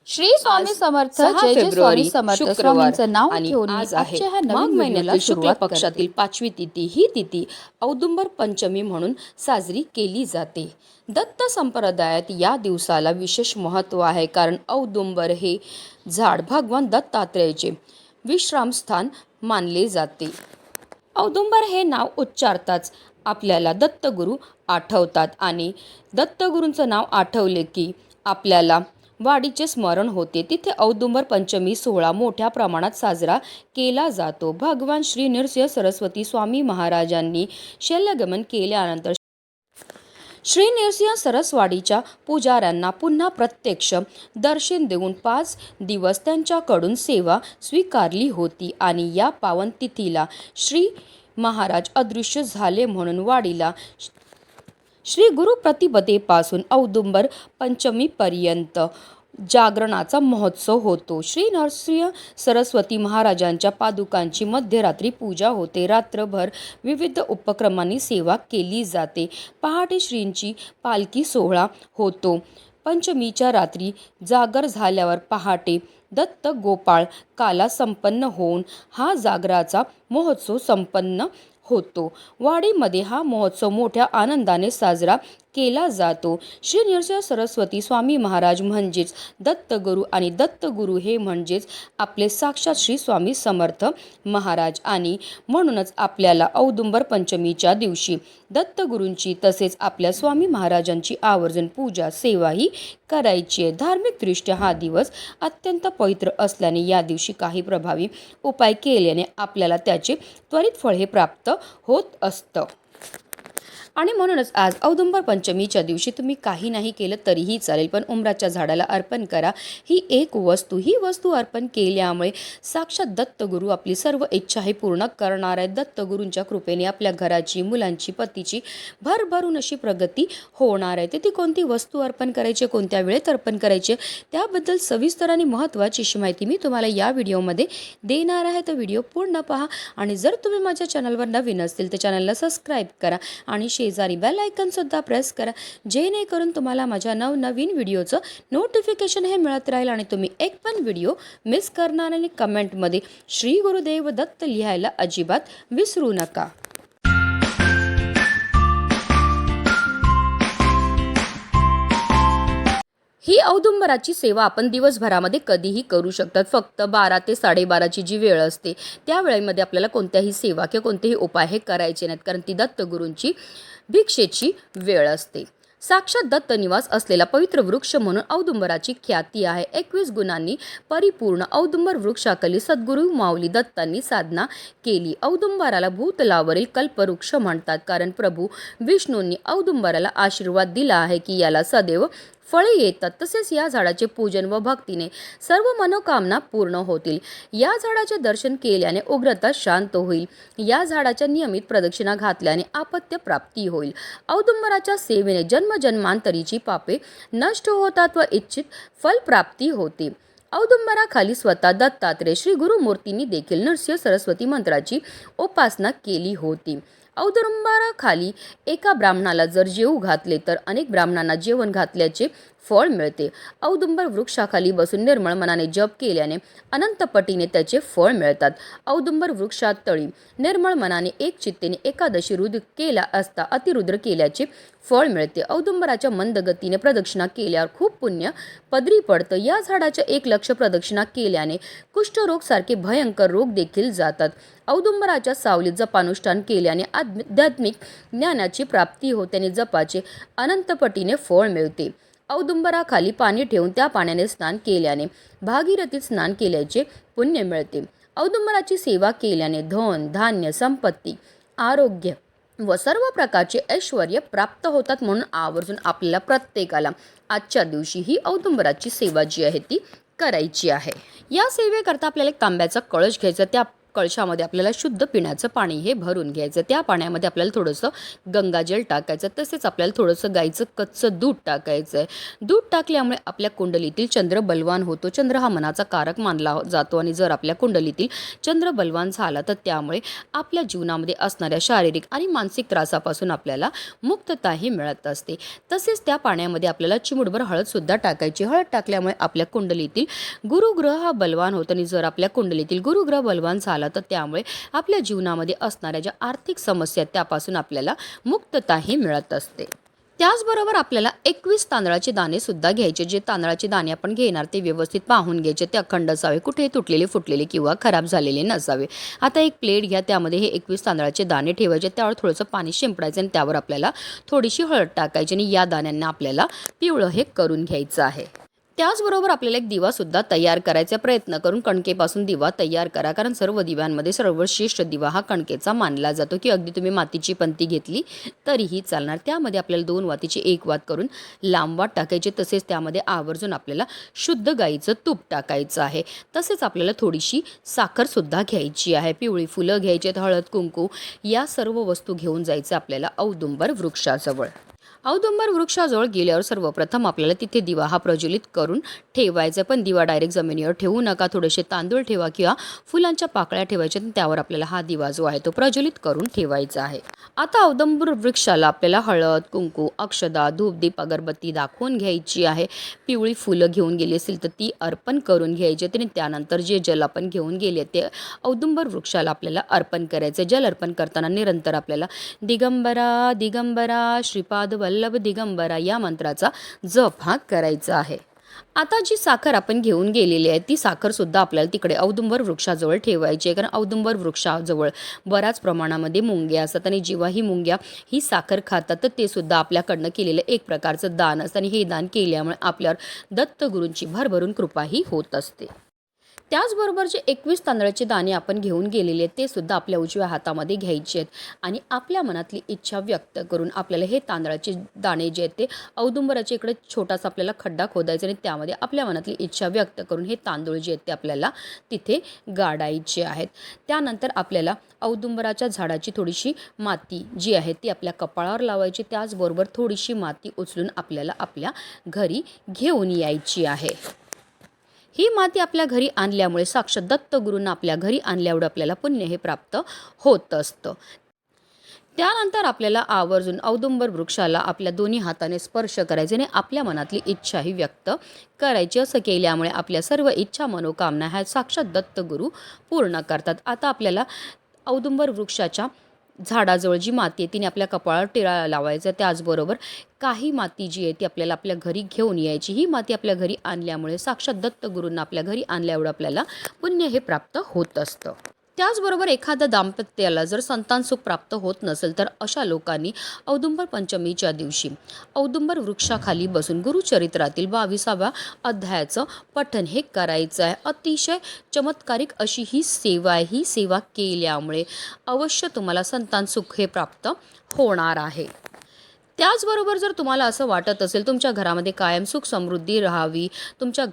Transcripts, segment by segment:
श्री स्वामी आज समर्थ 6 जय जय फेब्रुवारी स्वामी समर्थ शुक्रवार स्वामींचं नाव आणि घेऊन मी आज आहे आजच्या ह्या माघ नवीन व्हिडिओला महिन्यातील शुक्ल सुरुवात पक्षातील करते. 5वी तिथी ही तिथी औदुंबर पंचमी म्हणून साजरी केली जाते. दत्त संप्रदायात या दिवसाला विशेष महत्त्व आहे, कारण औदुंबर हे झाड भगवान दत्तात्रेयाचे विश्रामस्थान मानले जाते. औदुंबर हे नाव उच्चारताच आपल्याला दत्तगुरू आठवतात आणि दत्तगुरूंचं नाव आठवले की आपल्याला वाडीचे स्मरण होते. तिथे औदुंबर पंचमी सोहळा मोठ्या प्रमाणात साजरा केला जातो. भगवान श्री नृसिंह सरस्वती स्वामी महाराजांनी शैल्यगमन केल्यानंतर श्री नृसिंह सरस्वाडीच्या पुजाऱ्यांना पुन्हा प्रत्यक्ष दर्शन देऊन 5 दिवस त्यांच्याकडून सेवा स्वीकारली होती आणि या पावन तिथीला श्री महाराज अदृश्य झाले म्हणून वाडीला श्री गुरु प्रतिपदेपासून औदुंबर पंचमीपर्यंत जागरणाचा महोत्सव होतो. श्री नरसिंह सरस्वती महाराजांच्या पादुकांची मध्यरात्री पूजा होते. रात्रभर विविध उपक्रमांनी सेवा केली जाते. पहाटे श्रींची पालखी सोहळा होतो. पंचमीच्या रात्री जागर झाल्यावर पहाटे दत्त गोपाळ काला संपन्न होऊन हा जागराचा महोत्सव संपन्न होतो. वाडीमध्ये हा महोत्सव मोठ्या आनंदाने साजरा केला जातो. श्री नृसिंह सरस्वती स्वामी महाराज म्हणजेच दत्तगुरू आणि दत्तगुरू हे म्हणजेच आपले साक्षात श्री स्वामी समर्थ महाराज आणि म्हणूनच आपल्याला औदुंबर पंचमीच्या दिवशी दत्तगुरूंची तसेच आपल्या स्वामी महाराजांची आवर्जून पूजा सेवाही करायची आहे. धार्मिकदृष्ट्या हा दिवस अत्यंत पवित्र असल्याने या दिवशी काही प्रभावी उपाय केल्याने आपल्याला त्याचे त्वरित फळ हे प्राप्त होत असतं. आणि म्हणूनच आज औदुंबर पंचमीच्या दिवशी तुम्ही काही नाही केलं तरीही चालेल, पण उंबराच्या झाडाला अर्पण करा. ही वस्तू अर्पण केल्यामुळे साक्षात दत्तगुरू आपली सर्व इच्छा हे पूर्ण करणार आहेत. दत्तगुरूंच्या कृपेने आपल्या घराची, मुलांची, पतीची भरभरून अशी प्रगती होणार आहे. ती कोणती वस्तू अर्पण करायची, कोणत्या वेळेत अर्पण करायची, त्याबद्दल सविस्तर आणि महत्त्वाची अशी माहिती मी तुम्हाला या व्हिडिओमध्ये देणार आहे. तर व्हिडिओ पूर्ण पहा आणि जर तुम्ही माझ्या चॅनलवर नवीन असतील तर चॅनलला सबस्क्राईब करा आणि शेजारी बेल आयकॉन सुद्धा प्रेस करा, जेणेकरून तुम्हाला माझ्या नवनवीन व्हिडिओचं नोटिफिकेशन हे मिळत राहील आणि तुम्ही एक पण व्हिडिओ मिस करणार नाही. कमेंटमध्ये श्री गुरुदेव दत्त लिहायला अजिबात विसरू नका. ही औदुंबराची सेवा आपण दिवसभरामध्ये कधीही करू शकतात. फक्त 12 ते 12:30ची जी वेळ असते त्या वेळेमध्ये आपल्याला कोणत्याही सेवा किंवा कोणतेही उपाय हे करायचे नाहीत, कारण ती दत्तगुरूंची भिक्षेची वेळ असते. साक्षात दत्त निवास असलेला पवित्र वृक्ष म्हणून औदुंबराची ख्याती आहे. 21 गुणांनी परिपूर्ण औदुंबर वृक्षाखाली सद्गुरू माऊली दत्तांनी साधना केली. औदुंबराला भूतलावरील कल्पवृक्ष म्हणतात, कारण प्रभू विष्णूंनी औदुंबराला आशीर्वाद दिला आहे की याला सदैव फळे येतात. तसेच या झाडाचे पूजन व भक्तीने सर्व मनोकामना पूर्ण होतील. या झाडाचे दर्शन केल्याने उग्रता शांत होईल. या झाडाच्या नियमित प्रदक्षिणा घातल्याने आपत्य प्राप्ती होईल. औदुंबराच्या सेवेने जन्मजन्मांतरीची पापे नष्ट होतात व इच्छित फलप्राप्ती होते. औदुंबराखाली स्वतः दत्तात्रेय श्री गुरुमूर्तींनी देखील नृसिंह सरस्वती मंत्राची उपासना केली होती. औदुंबराखाली एका ब्राह्मणाला जर जेवू घातले तर अनेक ब्राह्मणांना जेवण घातल्याचे फळ मिळते. औदुंबर वृक्षाखाली बसून निर्मळ मनाने जप केल्याने अनंत पटीने त्याचे फळ मिळतात. औदुंबर वृक्षात तळी निर्मळ मनाने एक चित्तेने एकादशी रुद्र केला असता अतिरुद्र केल्याचे फळ मिळते. औदुंबराच्या मंद गतीने प्रदक्षिणा केल्यावर खूप पुण्य पदरी पडतं. या झाडाच्या 1 लक्ष प्रदक्षिणा केल्याने कुष्ठरोग सारखे भयंकर रोग देखील जातात. औदुंबराच्या सावलीत जपानुष्ठान केल्याने आध्यात्मिक ज्ञानाची प्राप्ती होते आणि जपाचे अनंतपटीने फळ मिळते. औदुंबराखाली पाणी ठेवून त्या पाण्याने स्नान केल्याने भागीरथीत स्नान केल्याचे पुण्य मिळते. औदुंबराची सेवा केल्याने धन, धान्य, संपत्ती, आरोग्य व सर्व प्रकारचे ऐश्वर प्राप्त होतात. म्हणून आवर्जून आपल्याला प्रत्येकाला आजच्या दिवशी ही औदुंबराची सेवा जी आहे ती करायची आहे. या सेवेकरता आपल्याला एक तांब्याचा कळश घ्यायचा, त्या कळशामध्ये आपल्याला शुद्ध पिण्याचं पाणी हे भरून घ्यायचं. त्या पाण्यामध्ये आपल्याला थोडंसं गंगाजल टाकायचं. तसेच आपल्याला थोडंसं गाईचं कच्चं दूध टाकायचं आहे. दूध टाकल्यामुळे आपल्या कुंडलीतील चंद्र बलवान होतो. चंद्र हा मनाचा कारक मानला जातो आणि जर आपल्या कुंडलीतील चंद्र बलवान झाला तर त्यामुळे आपल्या जीवनामध्ये असणाऱ्या शारीरिक आणि मानसिक त्रासापासून आपल्याला मुक्तताही मिळत असते. तसेच त्या पाण्यामध्ये आपल्याला चिमूटभर हळदसुद्धा टाकायची. हळद टाकल्यामुळे आपल्या कुंडलीतील गुरुग्रह हा बलवान होतो आणि जर आपल्या कुंडलीतील गुरुग्रह बलवान झाला तर त्यामुळे आपल्या जीवनामध्ये असणाऱ्या ज्या आर्थिक समस्या त्यापासून आपल्याला मुक्तताही मिळत असते. त्याचबरोबर आपल्याला 21 तांदळाचे दाणे सुद्धा घ्यायचे. जे तांदळाचे दाणे आपण घेणार ते व्यवस्थित पाहून घ्यायचे. ते अखंड असावे, कुठे तुटलेले फुटलेले किंवा खराब झालेले नसावे. आता एक प्लेट घ्या, त्यामध्ये हे 21 तांदळाचे दाणे ठेवायचे. त्यावर थोडंसं पाणी शिंपडायचं आणि त्यावर आपल्याला थोडीशी हळद टाकायची आणि या दाण्यांना आपल्याला पिवळं हे करून घ्यायचं आहे. त्याचबरोबर आपल्याला एक दिवासुद्धा तयार करायचा. प्रयत्न करून कणकेपासून दिवा तयार करा, कारण सर्व दिव्यांमध्ये सर्वश्रेष्ठ दिवा हा कणकेचा मानला जातो. की अगदी तुम्ही मातीची पंती घेतली तरीही चालणार. त्यामध्ये आपल्याला 2 वातीची 1 वात करून लांब वात टाकायची. तसेच त्यामध्ये आवर्जून आपल्याला शुद्ध गाईचं तूप टाकायचं आहे. तसेच आपल्याला थोडीशी साखरसुद्धा घ्यायची आहे. पिवळी फुलं घ्यायची आहेत, हळद कुंकू या सर्व वस्तू घेऊन जायचं आपल्याला औदुंबर वृक्षाजवळ. औदुंबर वृक्षाजवळ गेल्यावर सर्वप्रथम आपल्याला तिथे दिवा हा प्रज्वलित करून ठेवायचा. पण दिवा डायरेक्ट जमिनीवर ठेवू नका. थोडेसे तांदूळ ठेवा किंवा फुलांच्या पाकळ्या ठेवायच्या आणि त्यावर आपल्याला हा दिवा जो आहे तो प्रज्वलित करून ठेवायचा आहे. आता औदुंबर वृक्षाला आपल्याला हळद कुंकू अक्षदा धूप दीप अगरबत्ती दाखवून घ्यायची आहे. पिवळी फुलं घेऊन गेली असेल तर ती अर्पण करून घ्यायची आणि त्यानंतर जे जल आपण घेऊन गेले ते औदुंबर वृक्षाला आपल्याला अर्पण करायचं. जल अर्पण करताना निरंतर आपल्याला दिगंबरा दिगंबरा श्रीपाद वल्लभ दिगंबरा या मंत्राचा जप हा करायचा आहे. आता जी साखर आपण घेऊन गेलेली आहे ती साखरसुद्धा आपल्याला तिकडे औदुंबर वृक्षाजवळ ठेवायची आहे. कारण औदुंबर वृक्षाजवळ बऱ्याच प्रमाणामध्ये मुंग्या असतात आणि जेव्हा ही मुंग्या ही साखर खातात तर ते सुद्धा आपल्याकडनं केलेलं एक प्रकारचं दान असतं आणि हे दान केल्यामुळे आपल्यावर दत्तगुरूंची भरभरून कृपाही होत असते. त्याचबरोबर जे 21 तांदळाचे दाणे आपण घेऊन गेलेले आहेत ते सुद्धा आपल्या उजव्या हातामध्ये घ्यायचे आहेत आणि आपल्या मनातली इच्छा व्यक्त करून आपल्याला हे तांदळाचे दाणे जे आहेत ते औदुंबराच्या इकडे छोटासा आपल्याला खड्डा खोदायचा आणि त्यामध्ये आपल्या मनातली इच्छा व्यक्त करून हे तांदूळ जे आहेत ते आपल्याला तिथे गाडायचे आहेत. त्यानंतर आपल्याला औदुंबराच्या झाडाची थोडीशी माती जी आहे ती आपल्या कपाळावर लावायची. त्याचबरोबर थोडीशी माती उचलून आपल्याला आपल्या घरी घेऊन यायची आहे. ही माती आपल्या घरी आणल्यामुळे साक्षात दत्तगुरूंना आपल्या घरी आणल्यामुळे आपल्याला पुण्य हे प्राप्त होत असतं. त्यानंतर आपल्याला आवर्जून औदुंबर वृक्षाला आपल्या दोन्ही हाताने स्पर्श करायचे आणि आपल्या मनातली इच्छाही व्यक्त करायची. असं केल्यामुळे आपल्या सर्व इच्छा मनोकामना ह्या साक्षात दत्तगुरू पूर्ण करतात. आता आपल्याला औदुंबर वृक्षाच्या झाडाजवळ जी माती आहे तिने आपल्या कपाळावर टिळा लावायचा. त्याचबरोबर काही माती जी आहे ती आपल्याला आपल्या घरी घेऊन यायची. ही माती आपल्या घरी आणल्यामुळे साक्षात दत्तगुरूंना आपल्या घरी आणल्यामुळे आपल्याला पुण्य हे प्राप्त होत असतं. त्याचबरोबर एखाद्या दाम्पत्याला जर संतान सुख प्राप्त होत नसेल तर अशा लोकांनी औदुंबर पंचमीच्या दिवशी औदुंबर वृक्षाखाली बसून गुरुचरित्रातील 22व्या अध्यायाचं पठण हे करायचं आहे. अतिशय चमत्कारिक अशी ही सेवा आहे. ही सेवा केल्यामुळे अवश्य तुम्हाला संतान सुख हे प्राप्त होणार आहे. त्याचबरोबर जर तुम्हाला असं वाटत असेल तुमच्या घरामध्ये कायम सुख समृद्धी राहावी, तुमच्या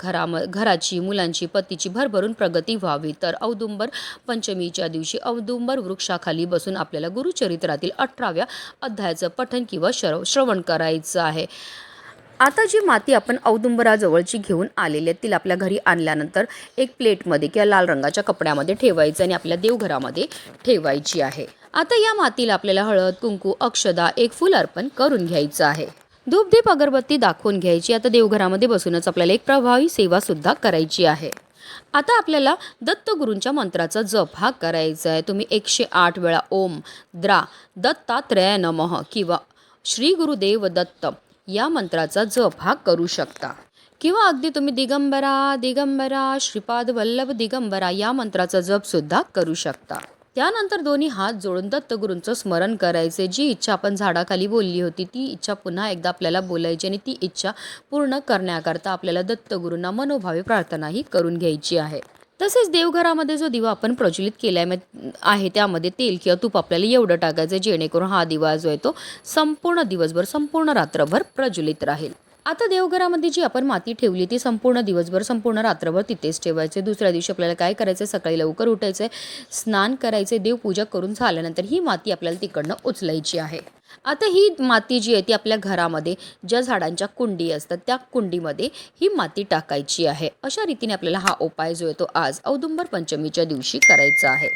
घराची मुलांची पतीची भरभरून प्रगती व्हावी तर औदुंबर पंचमीच्या दिवशी औदुंबर वृक्षाखाली बसून आपल्याला गुरुचरित्रातील 18व्या अध्यायाचं पठण किंवा श्रवण करायचं आहे. आता जी माती आपण औदुंबराजवळची घेऊन आलेली आहे तिला आपल्या घरी आणल्यानंतर एक प्लेटमध्ये किंवा लाल रंगाच्या कपड्यामध्ये ठेवायचं आणि आपल्या देवघरामध्ये ठेवायची आहे. आता या मातीला आपल्याला हळद कुंकू अक्षदा एक फूल अर्पण करून घ्यायचं आहे. धूपदीप अगरबत्ती दाखवून घ्यायची. आता देवघरामध्ये बसूनच आपल्याला एक प्रभावी सेवा सुद्धा करायची आहे. आता आपल्याला दत्तगुरूंच्या मंत्राचा जप हा करायचा आहे. तुम्ही 108 वेळा ओम द्रा दत्तात्रय नमः किंवा श्री गुरुदेव दत्त या मंत्राचा जप हा करू शकता किंवा अगदी तुम्ही दिगंबरा दिगंबरा श्रीपाद वल्लभ दिगंबरा या मंत्राचा जप सुद्धा करू शकता. त्यानंतर दोन्ही हात जोडून दत्तगुरूंचं स्मरण करायचे. जी इच्छा आपण झाडाखाली बोलली होती ती इच्छा पुन्हा एकदा आपल्याला बोलायची आणि ती इच्छा पूर्ण करण्याकरता आपल्याला दत्तगुरूंना मनोभावे प्रार्थनाही करून घ्यायची आहे. तसेच देवघरामध्ये जो दिवा आपण प्रज्वलित केला आहे त्यामध्ये तेल किंवा तूप आपल्याला एवढं टाकायचं जेणेकरून हा दिवा जो आहे तो संपूर्ण दिवसभर संपूर्ण रात्रभर प्रज्वलित राहील. आता देवघरामध्ये जी आपण माती ठेवली ती संपूर्ण दिवसभर संपूर्ण रात्रभर तिथेच ठेवायचे. दुसऱ्या दिवशी आपल्याला काय करायचं, सकाळी लवकर उठायचं, स्नान करायचे, देवपूजा करून झाल्यानंतर ही माती आपल्याला तिकडनं उचलायची आहे. आता ही माती जी आहे ती आपल्या घरामध्ये ज्या झाडांच्या कुंडी असतात त्या कुंडीमध्ये ही माती टाकायची आहे. अशा रीतीने आपल्याला हा उपाय जो आहे तो आज औदुंबर पंचमीच्या दिवशी करायचा आहे.